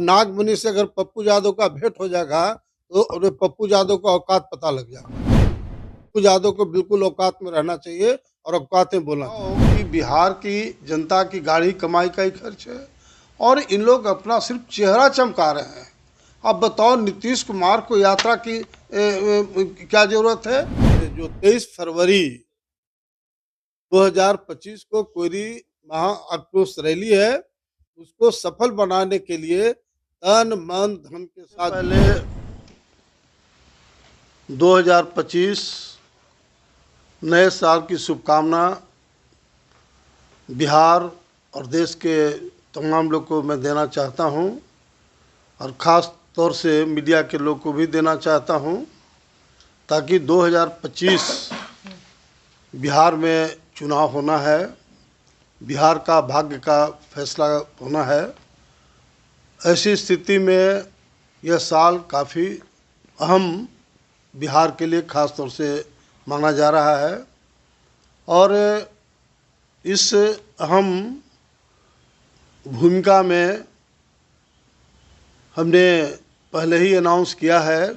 नागमणि से अगर पप्पू यादव का भेंट हो जाएगा तो उन्हें पप्पू यादव का औकात पता लग जाएगा। पप्पू यादव को बिल्कुल औकात में रहना चाहिए और औकात में बोलना चाहिए कि बिहार की जनता की गाढ़ी कमाई का ही खर्च है और इन लोग अपना सिर्फ चेहरा चमका रहे हैं। अब बताओ नीतीश कुमार को यात्रा की क्या जरूरत है? जो 23 फरवरी 2025 को कोयरी महा आक्रोश रैली है, उसको सफल बनाने के लिए तन मन धन के साथ पहले 2025 नए साल की शुभकामना बिहार और देश के तमाम लोग को मैं देना चाहता हूं और ख़ास तौर से मीडिया के लोग को भी देना चाहता हूं, ताकि 2025 बिहार में चुनाव होना है, बिहार का भाग्य का फैसला होना है। ऐसी स्थिति में यह साल काफ़ी अहम बिहार के लिए ख़ास तौर से माना जा रहा है और इस अहम भूमिका में हमने पहले ही अनाउंस किया है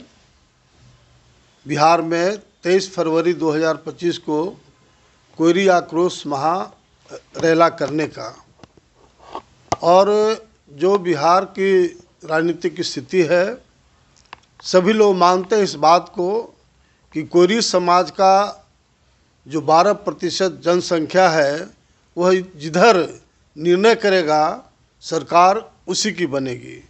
बिहार में 23 फरवरी 2025 को कोयरी आक्रोश महा रैला करने का। और जो बिहार की राजनीतिक स्थिति है, सभी लोग मानते हैं इस बात को कि कोयरी समाज का जो 12% जनसंख्या है, वह जिधर निर्णय करेगा सरकार उसी की बनेगी।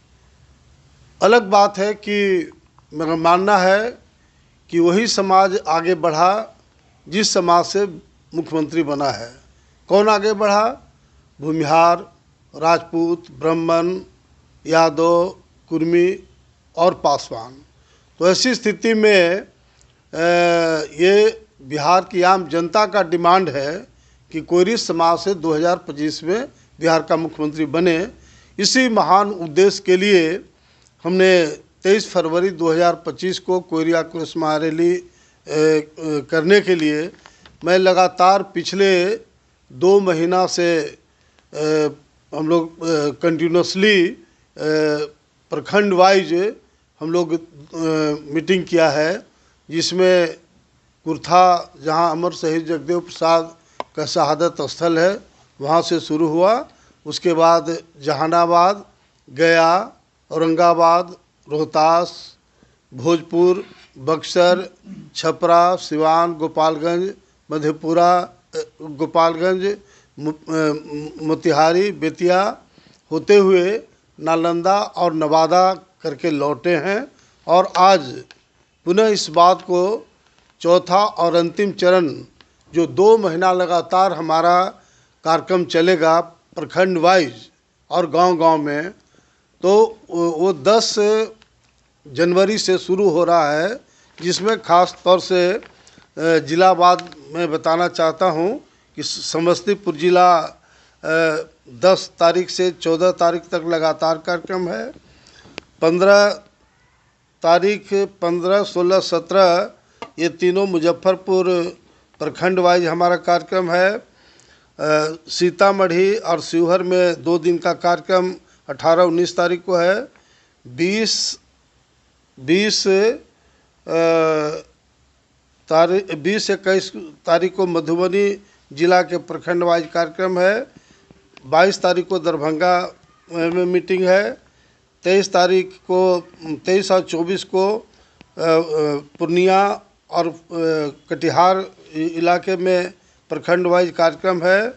अलग बात है कि मेरा मानना है कि वही समाज आगे बढ़ा जिस समाज से मुख्यमंत्री बना है। कौन आगे बढ़ा? भूमिहार, राजपूत, ब्राह्मण, यादव, कुर्मी और पासवान। तो ऐसी स्थिति में ये बिहार की आम जनता का डिमांड है कि कोयरी समाज से 2025 में बिहार का मुख्यमंत्री बने। इसी महान उद्देश्य के लिए हमने 23 फरवरी 2025 को कोयरी आक्रोश महारैली करने के लिए मैं लगातार पिछले 2 महीना से हम लोग कंटिन्यूसली प्रखंड वाइज हम लोग मीटिंग किया है, जिसमें कुर्था, जहां अमर शहीद जगदेव प्रसाद का शहादत स्थल है, वहां से शुरू हुआ। उसके बाद जहानाबाद, गया, औरंगाबाद, रोहतास, भोजपुर, बक्सर, छपरा, सिवान, गोपालगंज, मधेपुरा, गोपालगंज, मोतिहारी, बेतिया होते हुए नालंदा और नवादा करके लौटे हैं। और आज पुनः इस बात को चौथा और अंतिम चरण, जो 2 महीना लगातार हमारा कार्यक्रम चलेगा प्रखंड वाइज और गांव-गांव में, तो वो 10 जनवरी से शुरू हो रहा है, जिसमें ख़ास तौर से जिलावाद में बताना चाहता हूं कि समस्तीपुर जिला 10 तारीख से 14 तारीख तक लगातार कार्यक्रम है। 15 तारीख 15, 16, 17 ये तीनों मुजफ्फरपुर प्रखंड वाइज हमारा कार्यक्रम है। सीतामढ़ी और शिवहर में 2 दिन का कार्यक्रम 18, 19 तारीख को है। 20, 21 तारीख को मधुबनी जिला के प्रखंड वाइज कार्यक्रम है। 22 तारीख को दरभंगा में मीटिंग है। 23 और 24 को पूर्णिया और कटिहार इलाके में प्रखंड वाइज कार्यक्रम है।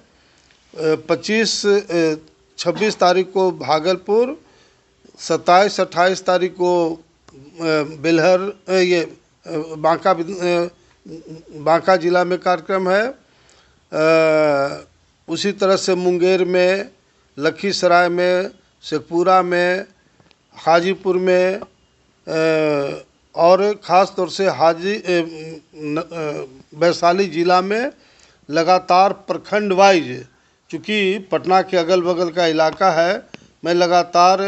26 तारीख को भागलपुर, 27, 28 तारीख को बेलहर बांका जिला में कार्यक्रम है। उसी तरह से मुंगेर में, लखीसराय में, शेखपुरा में, हाजीपुर में और ख़ास तौर से वैशाली ज़िला में लगातार प्रखंड वाइज, चूँकि पटना के अगल बगल का इलाका है, मैं लगातार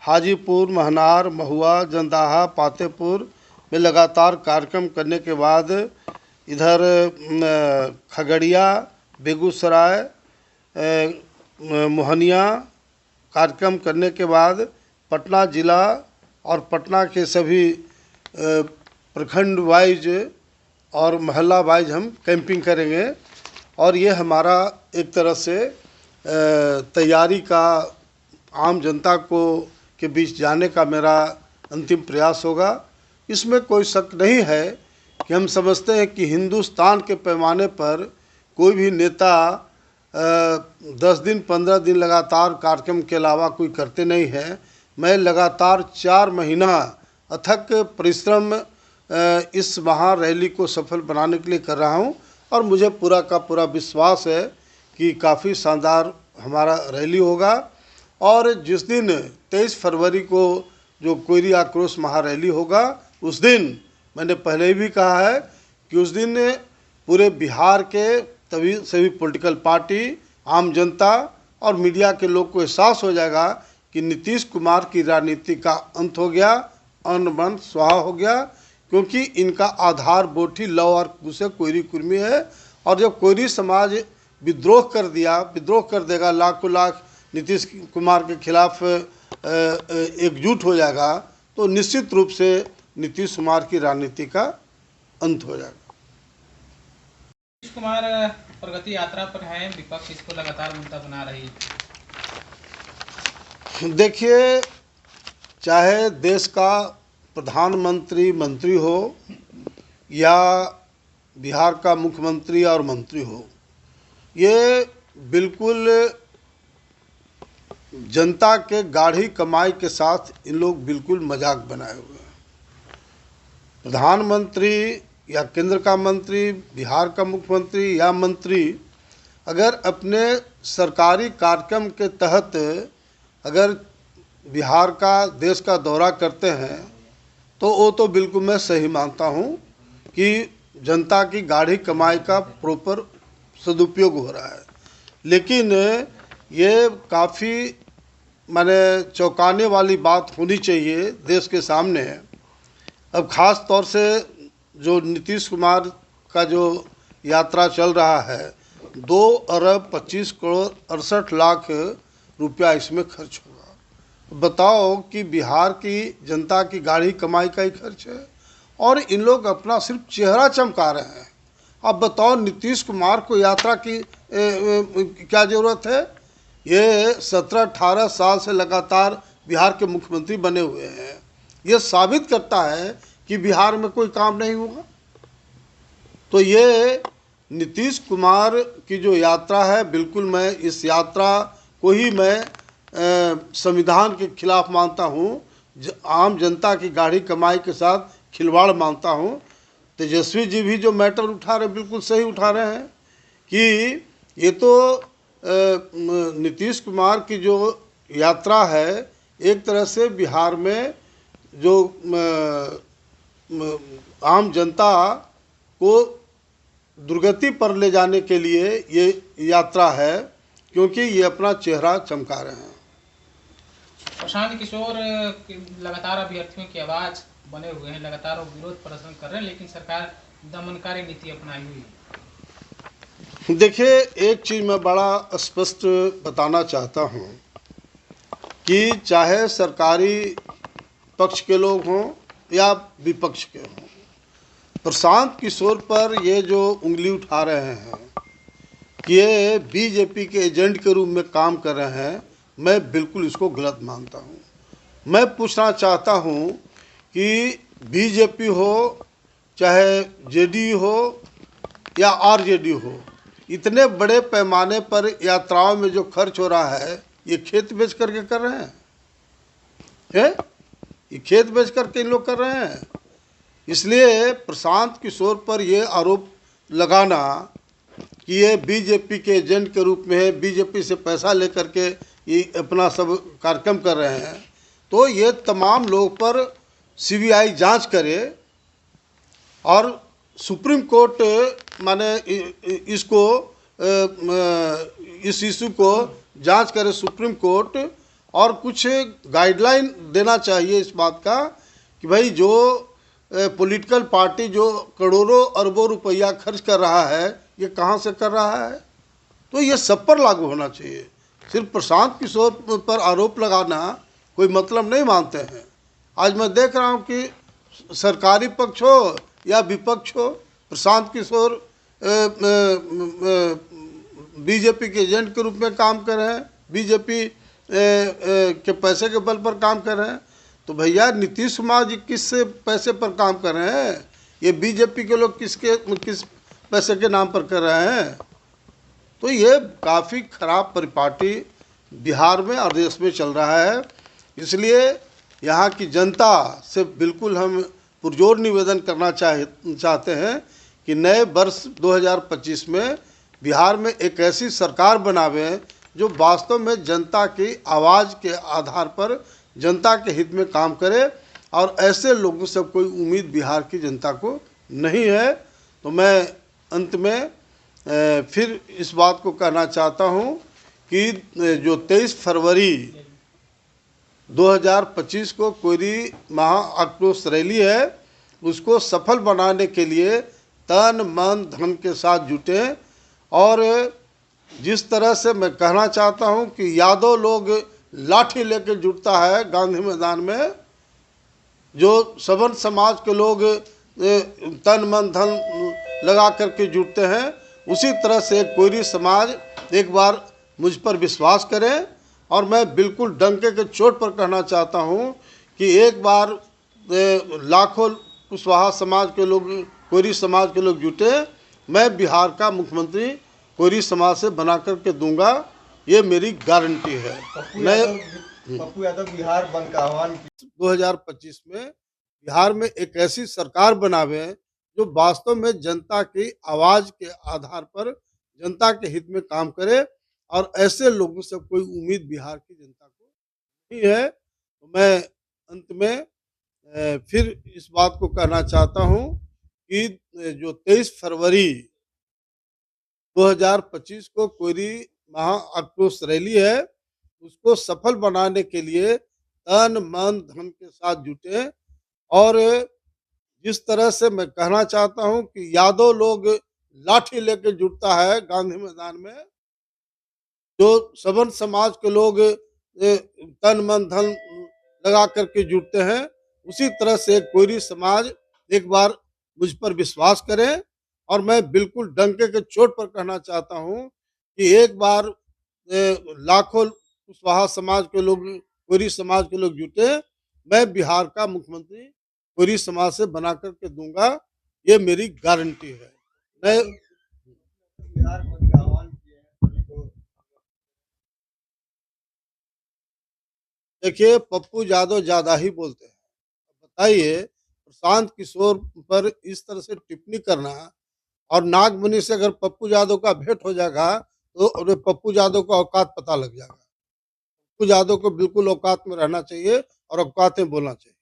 हाजीपुर, महनार, महुआ, जंदाहा, पातेपुर में लगातार कार्यक्रम करने के बाद इधर खगड़िया, बेगूसराय, मोहनिया कार्यक्रम करने के बाद पटना जिला और पटना के सभी प्रखंड वाइज और मोहल्ला वाइज हम कैंपिंग करेंगे और ये हमारा एक तरह से तैयारी का आम जनता को के बीच जाने का मेरा अंतिम प्रयास होगा। इसमें कोई शक नहीं है कि हम समझते हैं कि हिंदुस्तान के पैमाने पर कोई भी नेता 10 दिन 15 दिन लगातार कार्यक्रम के अलावा कोई करते नहीं है। मैं लगातार 4 महीना अथक परिश्रम इस महा रैली को सफल बनाने के लिए कर रहा हूं और मुझे पूरा का पूरा विश्वास है कि काफ़ी शानदार हमारा रैली होगा। और जिस दिन 23 फरवरी को जो कोयरी आक्रोश महारैली होगा, उस दिन मैंने पहले ही भी कहा है कि उस दिन पूरे बिहार के सभी पॉलिटिकल पार्टी, आम जनता और मीडिया के लोग को एहसास हो जाएगा कि नीतीश कुमार की राजनीति का अंत हो गया, अन्न बन स्वाहा हो गया, क्योंकि इनका आधार बोठी लव और कुश कोयरी कुर्मी है। और जब कोयरी समाज विद्रोह कर देगा, लाखों लाख नीतीश कुमार के खिलाफ एकजुट हो जाएगा, तो निश्चित रूप से नीतीश कुमार की राजनीति का अंत हो जाएगा। नीतीश कुमार प्रगति यात्रा पर हैं, विपक्ष इसको लगातार मुद्दा बना रही। देखिए, चाहे देश का प्रधानमंत्री मंत्री हो या बिहार का मुख्यमंत्री और मंत्री हो, ये बिल्कुल जनता के गाढ़ी कमाई के साथ इन लोग बिल्कुल मजाक बनाए हुए हैं। प्रधानमंत्री या केंद्र का मंत्री, बिहार का मुख्यमंत्री या मंत्री अगर अपने सरकारी कार्यक्रम के तहत अगर बिहार का, देश का दौरा करते हैं, तो वो तो बिल्कुल मैं सही मानता हूँ कि जनता की गाढ़ी कमाई का प्रॉपर सदुपयोग हो रहा है। लेकिन ये काफ़ी माने चौंकाने वाली बात होनी चाहिए देश के सामने। अब ख़ास तौर से जो नीतीश कुमार का जो यात्रा चल रहा है, 2 अरब 25 करोड़ 68 लाख रुपया इसमें खर्च होगा। बताओ कि बिहार की जनता की गाढ़ी कमाई का ही खर्च है और इन लोग अपना सिर्फ चेहरा चमका रहे हैं। अब बताओ नीतीश कुमार को यात्रा की क्या ज़रूरत है? ये 17-18 साल से लगातार बिहार के मुख्यमंत्री बने हुए हैं। ये साबित करता है कि बिहार में कोई काम नहीं होगा। तो ये नीतीश कुमार की जो यात्रा है, बिल्कुल मैं इस यात्रा को ही मैं संविधान के खिलाफ मानता हूँ, आम जनता की गाढ़ी कमाई के साथ खिलवाड़ मानता हूँ। तेजस्वी जी भी जो मैटर उठा रहे बिल्कुल सही उठा रहे हैं कि ये तो नीतीश कुमार की जो यात्रा है, एक तरह से बिहार में जो आम जनता को दुर्गति पर ले जाने के लिए ये यात्रा है, क्योंकि ये अपना चेहरा चमका रहे हैं। प्रशांत किशोर लगातार अभ्यर्थियों की आवाज़ बने हुए हैं, लगातार वो विरोध प्रदर्शन कर रहे हैं, लेकिन सरकार दमनकारी नीति अपनाई हुई है। देखिए, एक चीज़ मैं बड़ा स्पष्ट बताना चाहता हूँ कि चाहे सरकारी पक्ष के लोग हों या विपक्ष के हों, प्रशांत किशोर पर ये जो उंगली उठा रहे हैं कि ये बीजेपी के एजेंट के रूप में काम कर रहे हैं, मैं बिल्कुल इसको गलत मानता हूँ। मैं पूछना चाहता हूँ कि बीजेपी हो, चाहे जेडीयू हो या आरजेडी हो, इतने बड़े पैमाने पर यात्राओं में जो खर्च हो रहा है, ये खेत बेच करके कर रहे हैं। ये खेत बेच करके इन लोग कर रहे हैं। इसलिए प्रशांत किशोर पर ये आरोप लगाना कि ये बीजेपी के एजेंट के रूप में है, बीजेपी से पैसा लेकर के ये अपना सब कार्यक्रम कर रहे हैं, तो ये तमाम लोग पर सीबीआई जांच करे और सुप्रीम कोर्ट माने इसको इस इशू को जांच करे सुप्रीम कोर्ट, और कुछ गाइडलाइन देना चाहिए इस बात का कि भाई जो पॉलिटिकल पार्टी जो करोड़ों अरबों रुपया खर्च कर रहा है, ये कहाँ से कर रहा है, तो ये सब पर लागू होना चाहिए। सिर्फ प्रशांत किशोर पर आरोप लगाना कोई मतलब नहीं मानते हैं। आज मैं देख रहा हूँ कि सरकारी पक्ष हो या विपक्ष हो, प्रशांत किशोर बीजेपी के एजेंट के रूप में काम कर रहे हैं, बीजेपी के पैसे के बल पर काम कर रहे हैं। तो भैया नीतीश कुमार जी किस पैसे पर काम कर रहे हैं? ये बीजेपी के लोग किस पैसे के नाम पर कर रहे हैं? तो ये काफ़ी खराब परिपाटी बिहार में और देश में चल रहा है। इसलिए यहाँ की जनता से बिल्कुल हम पुरजोर निवेदन करना चाहते हैं कि नए वर्ष 2025 में बिहार में एक ऐसी सरकार बनावे जो वास्तव में जनता की आवाज़ के आधार पर जनता के हित में काम करे, और ऐसे लोगों से कोई उम्मीद बिहार की जनता को नहीं है। तो मैं अंत में फिर इस बात को कहना चाहता हूँ कि जो 23 फरवरी 2025 को कोयरी महा आक्रोश रैली है, उसको सफल बनाने के लिए तन मन धन के साथ जुटे। और जिस तरह से मैं कहना चाहता हूं कि यादव लोग लाठी लेकर जुटता है गांधी मैदान में, जो सवर्ण समाज के लोग तन मन धन लगा करके जुटते हैं, उसी तरह से कोयरी समाज एक बार मुझ पर विश्वास करें। और मैं बिल्कुल डंके के चोट पर कहना चाहता हूं कि एक बार लाखों कुशवाहा समाज के लोग, कोयरी समाज के लोग जुटे, मैं बिहार का मुख्यमंत्री कोयरी समाज से बना करके दूंगा, ये मेरी गारंटी है। पप्पू यादव बिहार बंद का आह्वान 2025 में बिहार में एक ऐसी सरकार बनावे जो वास्तव में जनता की आवाज़ के आधार पर जनता के हित में काम करे, और ऐसे लोगों से कोई उम्मीद बिहार की जनता को नहीं है। तो मैं अंत में फिर इस बात को कहना चाहता हूं कि जो 23 फरवरी 2025 को कोयरी महा आक्रोश रैली है, उसको सफल बनाने के लिए तन मन धन के साथ जुटे। और जिस तरह से मैं कहना चाहता हूं कि यादव लोग लाठी लेकर जुटता है गांधी मैदान में, जो सवर्ण समाज के लोग तन मन धन लगा करके जुटते हैं, उसी तरह से कोयरी समाज एक बार मुझ पर विश्वास करें। और मैं बिल्कुल डंके के चोट पर कहना चाहता हूं कि एक बार लाखों कुशवाहा समाज के लोग, कोयरी समाज के लोग जुटे, मैं बिहार का मुख्यमंत्री कोयरी समाज से बना करके दूंगा, ये मेरी गारंटी है। मैं बिहार बंद का आह्वान देखिए, पप्पू यादव ज़्यादा ही बोलते हैं। बताइए, प्रशांत किशोर पर इस तरह से टिप्पणी करना, और नागमणि से अगर पप्पू यादव का भेंट हो जाएगा तो पप्पू यादव का औकात पता लग जाएगा। पप्पू यादव को बिल्कुल औकात में रहना चाहिए और औकात में बोलना चाहिए।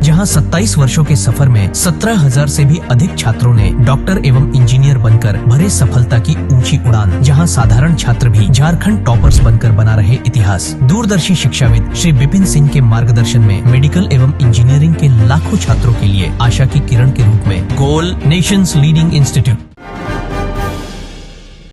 जहां 27 वर्षों के सफर में 17,000 से भी अधिक छात्रों ने डॉक्टर एवं इंजीनियर बनकर भरे सफलता की ऊंची उड़ान, जहां साधारण छात्र भी झारखंड टॉपर्स बनकर बना रहे इतिहास। दूरदर्शी शिक्षाविद श्री विपिन सिंह के मार्गदर्शन में मेडिकल एवं इंजीनियरिंग के लाखों छात्रों के लिए आशा की किरण के रूप में गोल नेशंस लीडिंग इंस्टीट्यूट